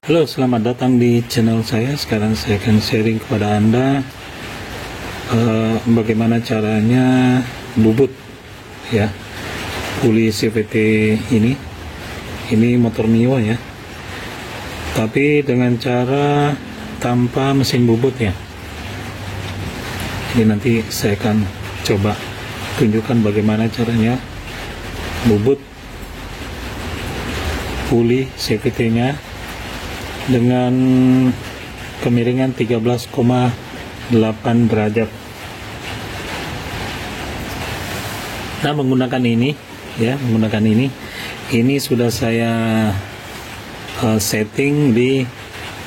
Halo, selamat datang di channel saya. Sekarang saya akan sharing kepada Anda bagaimana caranya bubut ya puli CVT ini motor Mio ya, tapi dengan cara tanpa mesin bubut ya. Ini nanti saya akan coba tunjukkan bagaimana caranya bubut puli CVT nya dengan kemiringan 13,8 derajat. Nah, menggunakan ini sudah saya setting di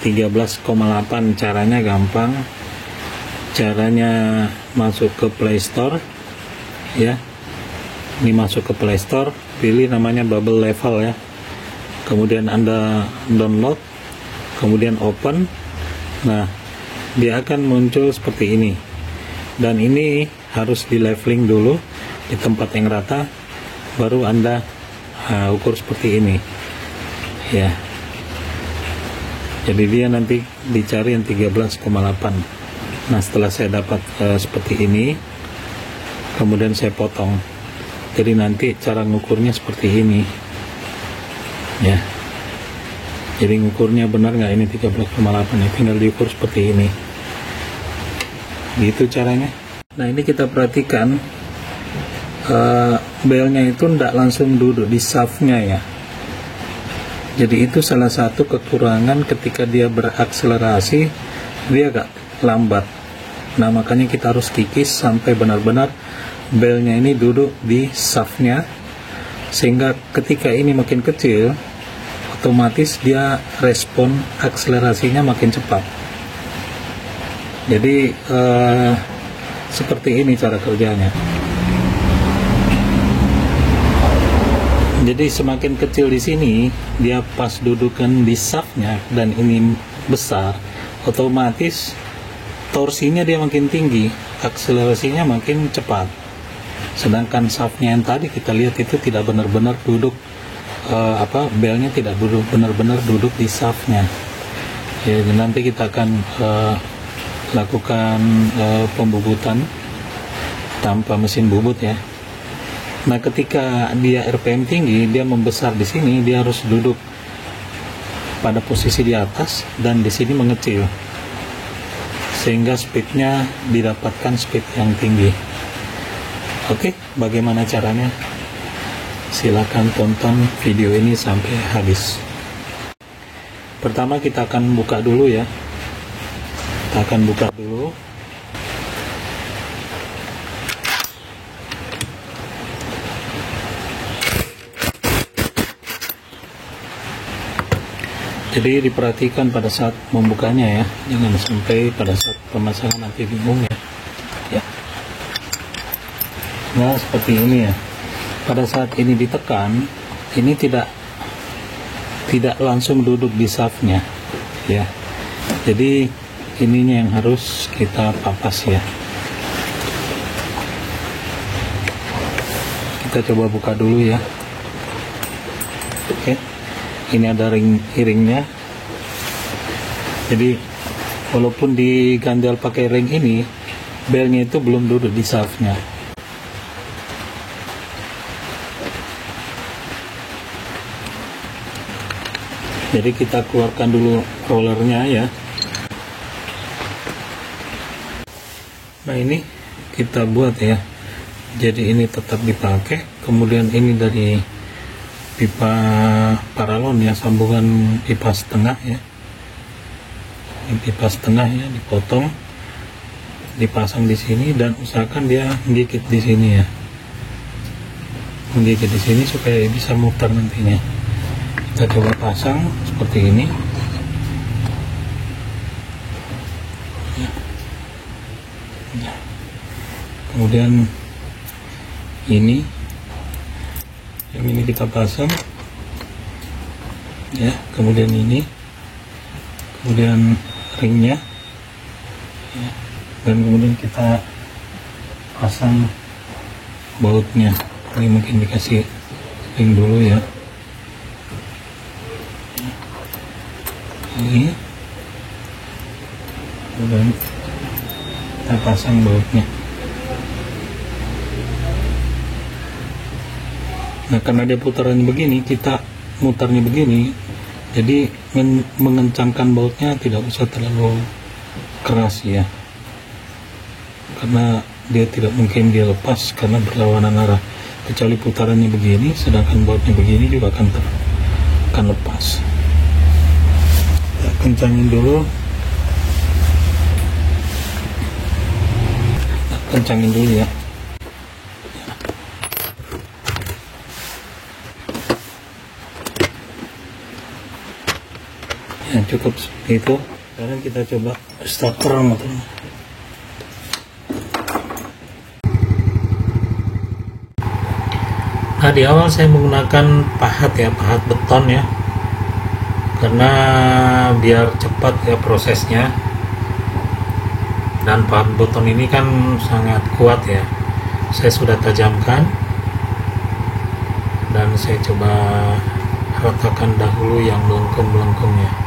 13,8. Caranya gampang. Caranya masuk ke Play Store ya. Ini masuk ke Play Store, pilih namanya Bubble Level ya. Kemudian Anda download, kemudian open. Nah, dia akan muncul seperti ini, dan ini harus di leveling dulu di tempat yang rata, baru Anda ukur seperti ini ya. Jadi dia nanti dicari yang 13,8. Nah, setelah saya dapat seperti ini, kemudian saya potong. Jadi nanti cara ngukurnya seperti ini ya. Jadi ngukurnya benar nggak ini 13,8 ya, tinggal diukur seperti ini. Gitu caranya. Nah, ini kita perhatikan belnya itu tidak langsung duduk di shaftnya ya. Jadi itu salah satu kekurangan ketika dia berakselerasi, dia agak lambat. Nah, makanya kita harus kikis sampai benar-benar belnya ini duduk di shaftnya, sehingga ketika ini makin kecil, otomatis dia respon akselerasinya makin cepat. Jadi seperti ini cara kerjanya. Jadi semakin kecil di sini dia pas dudukan di shaftnya dan ini besar, otomatis torsinya dia makin tinggi, akselerasinya makin cepat. Sedangkan shaftnya yang tadi kita lihat itu tidak benar-benar duduk, belnya tidak duduk benar-benar duduk di shaftnya ya. Nanti kita akan lakukan pembubutan tanpa mesin bubut ya. Nah, ketika dia RPM tinggi, dia membesar di sini, dia harus duduk pada posisi di atas dan di sini mengecil, sehingga speednya didapatkan speed yang tinggi. Oke, bagaimana caranya? Silakan tonton video ini sampai habis. Pertama kita akan buka dulu ya. Kita akan buka dulu. Jadi diperhatikan pada saat membukanya ya, jangan sampai pada saat pemasangan nanti bingung ya. Nah, seperti ini ya. Pada saat ini ditekan, ini tidak langsung duduk di shaftnya ya. Jadi ininya yang harus kita papas ya. Kita coba buka dulu ya. Oke, ini ada ringnya. Jadi walaupun diganjal pakai ring ini, belnya itu belum duduk di shaftnya. Jadi kita keluarkan dulu rollernya ya. Nah, ini kita buat ya. Jadi ini tetap dipakai. Kemudian ini dari pipa paralon ya, sambungan pipa setengah ya. Ini pipa setengah ya, dipotong, dipasang di sini, dan usahakan dia menggigit di sini ya. Menggigit di sini supaya bisa muter nantinya. Kita coba pasang seperti ini ya. Kemudian ini kita pasang ya. Kemudian ini, kemudian ringnya ya. Dan kemudian kita pasang bautnya. Ini mungkin dikasih ring dulu ya. ini, dan kita pasang bautnya. Nah, karena dia putarannya begini, kita mutarnya begini, jadi mengencangkan bautnya tidak usah terlalu keras ya, karena dia tidak mungkin dia lepas karena berlawanan arah. Kecuali putarannya begini, sedangkan bautnya begini juga akan lepas. Kita kencangin dulu, kencangin dulu ya. Ya, cukup seperti itu. Sekarang kita coba starter motornya. Nah, di awal saya menggunakan pahat ya, pahat beton ya, karena biar cepat ya prosesnya. Dan pahat beton ini kan sangat kuat ya. Saya sudah tajamkan dan saya coba ratakan dahulu yang melengkung-melengkungnya.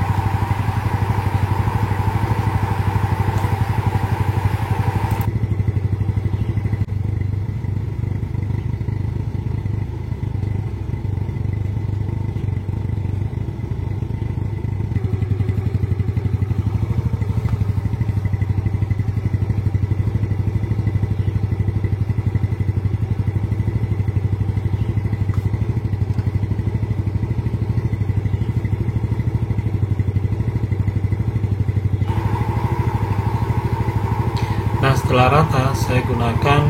Nah, setelah rata saya gunakan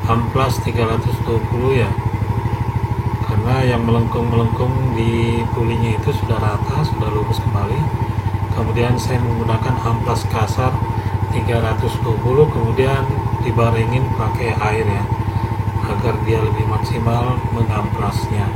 amplas 320 ya, karena yang melengkung-melengkung di pulinya itu sudah rata, sudah lurus kembali. Kemudian saya menggunakan amplas kasar 320, kemudian dibaringin pakai air ya, agar dia lebih maksimal mengamplasnya.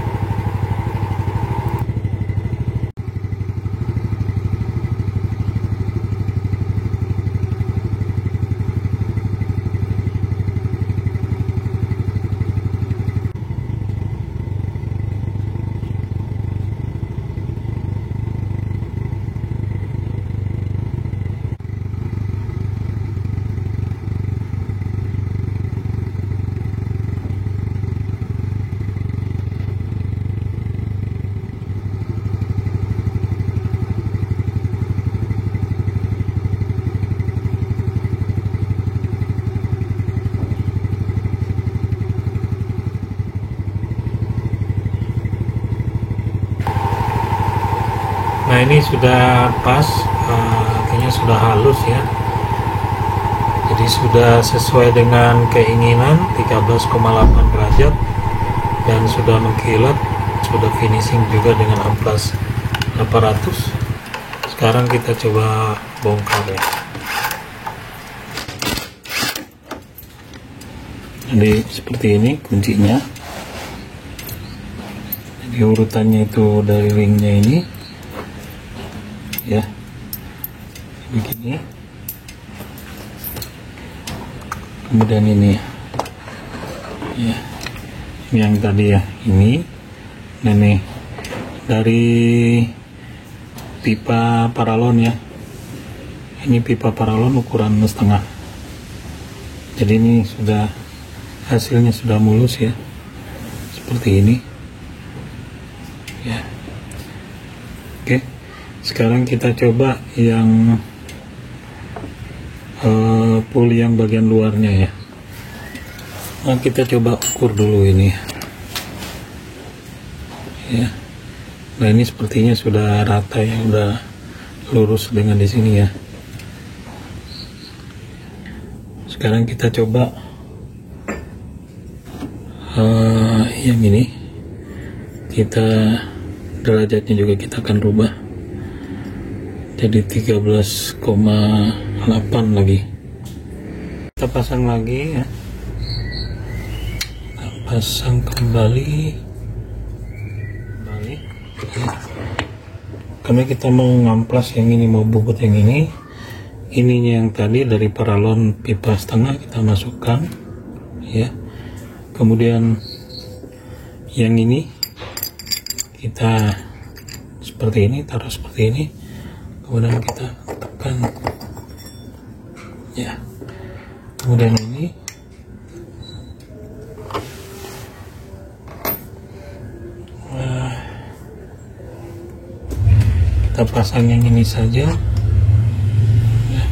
Nah, ini sudah pas, artinya sudah halus ya, jadi sudah sesuai dengan keinginan 13,8 derajat dan sudah mengkilat, sudah finishing juga dengan amplas 800. Sekarang kita coba bongkar ya. Jadi seperti ini kuncinya, jadi urutannya itu dari ringnya ini ya, begini, kemudian ini ya, ini yang tadi ya, ini dari pipa paralon ya, ini pipa paralon ukuran 1,5, jadi ini sudah hasilnya sudah mulus ya, seperti ini ya. Oke, sekarang kita coba yang puli yang bagian luarnya ya. Nah, kita coba ukur dulu ini ya. Nah, ini sepertinya sudah rata ya, udah lurus dengan di sini ya. Sekarang kita coba yang ini, kita derajatnya juga kita akan rubah jadi 13,8 lagi. Kita pasang lagi ya, kita pasang kembali karena kita mau ngamplas yang ini, mau bubut yang ini. Ininya yang tadi dari paralon pipa 1,5 kita masukkan ya, kemudian yang ini kita seperti ini, taruh seperti ini, kemudian kita tekan ya, kemudian ini kita pasang yang ini saja ya,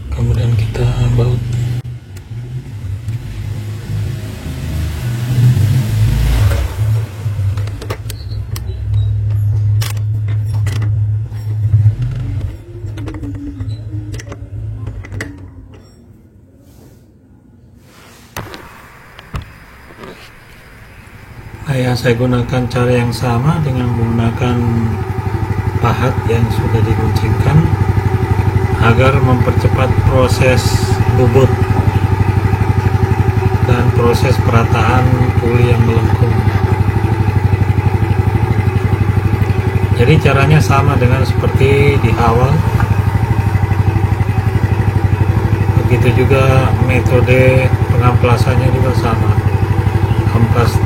kemudian kita baut. Nah ya, saya gunakan cara yang sama dengan menggunakan pahat yang sudah diguncingkan agar mempercepat proses bubut dan proses perataan puli yang melengkung. Jadi caranya sama dengan seperti di awal. Begitu juga metode pengamplasannya juga sama, amplas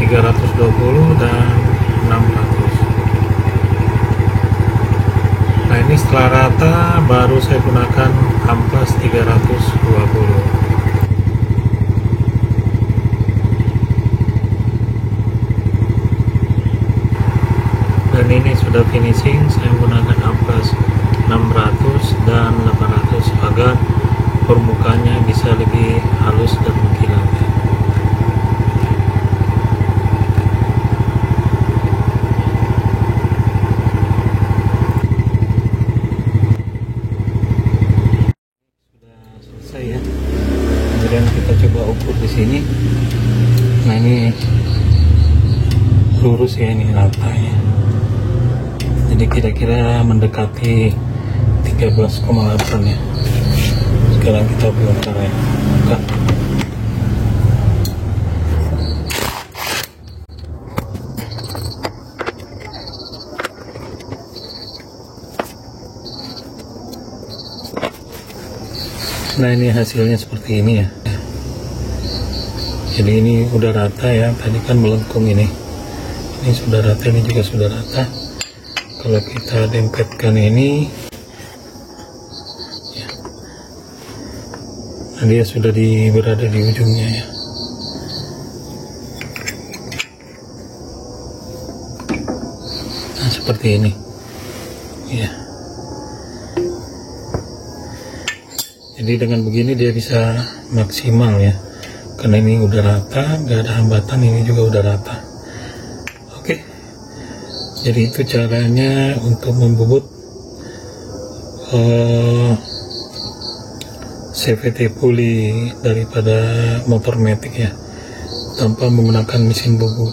320 dan 600. Nah ini setelah rata baru saya gunakan amplas 320. Dan ini sudah finishing, saya menggunakan amplas 600 dan 800 agar permukaannya bisa lebih halus dan mengkilat. Kemudian kita coba ukur di sini. Nah ini lurus ya, ini rata ya. Jadi kira-kira mendekati 13,8 ya. Sekarang kita bongkar ya. Buka. Nah ini hasilnya seperti ini ya. Jadi ini udah rata ya, tadi kan melengkung ini sudah rata, ini juga sudah rata. Kalau kita dempetkan ini ya, nah dia sudah berada di ujungnya ya. Nah seperti ini ya. Jadi dengan begini dia bisa maksimal ya, karena ini udah rata, nggak ada hambatan, ini juga udah rata. Oke, jadi itu caranya untuk membubut CVT puli daripada motor matic ya, tanpa menggunakan mesin bubut.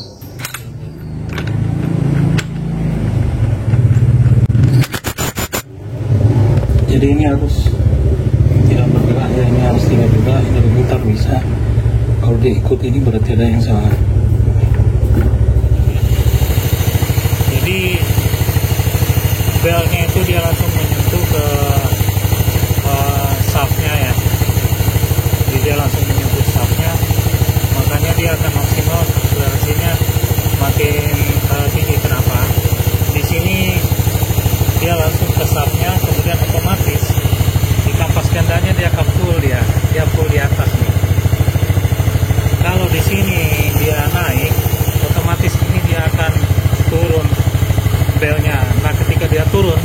Jadi ini harus tidak bergerak ya, ini harus tidak bergerak, dari putar bisa. Kalau diikut ini berarti ada yang salah. Jadi belnya itu dia langsung menyentuh ke shaftnya ya. Jadi dia langsung menyentuh shaftnya, makanya dia akan maksimal akselerasinya makin tinggi. Kenapa? Di sini dia langsung ke shaftnya, kemudian otomatis di kampas gandanya dia full di atas nih. Kalau di sini dia naik, otomatis ini dia akan turun belnya. Nah ketika dia turun,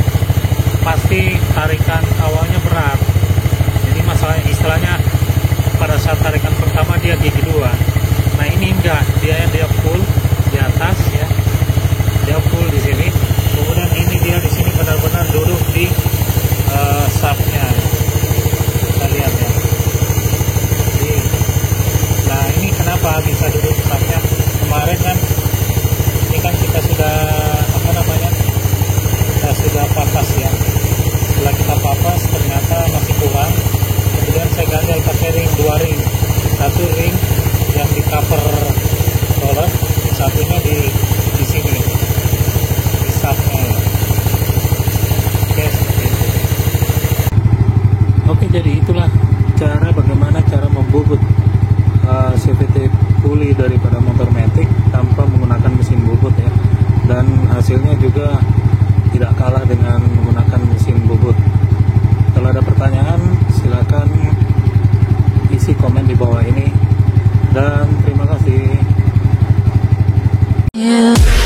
pasti tarikan awalnya berat. Jadi masalahnya istilahnya pada saat tarikan pertama dia gigi 2. Nah ini enggak, dia full di atas ya, dia full di sini. Kemudian ini dia di sini benar-benar duduk di shaftnya. Kita lihat ya. Jadi, nah ini kenapa bisa duduk shaftnya? Kemarin kan ini kan kita sudah sudah papas ya. Setelah kita papas ternyata masih kurang. Kemudian saya ganjel pakai ring 2 ring. Satu ring yang di cover roller, satunya di sini di shaftnya ya. Oke, seperti itu. Oke, jadi itulah bagaimana cara membubut CVT puli daripada motor matic tanpa menggunakan mesin bubut ya, dan hasilnya juga tidak kalah dengan menggunakan isi komen di bawah ini. Dan terima kasih. Yeah.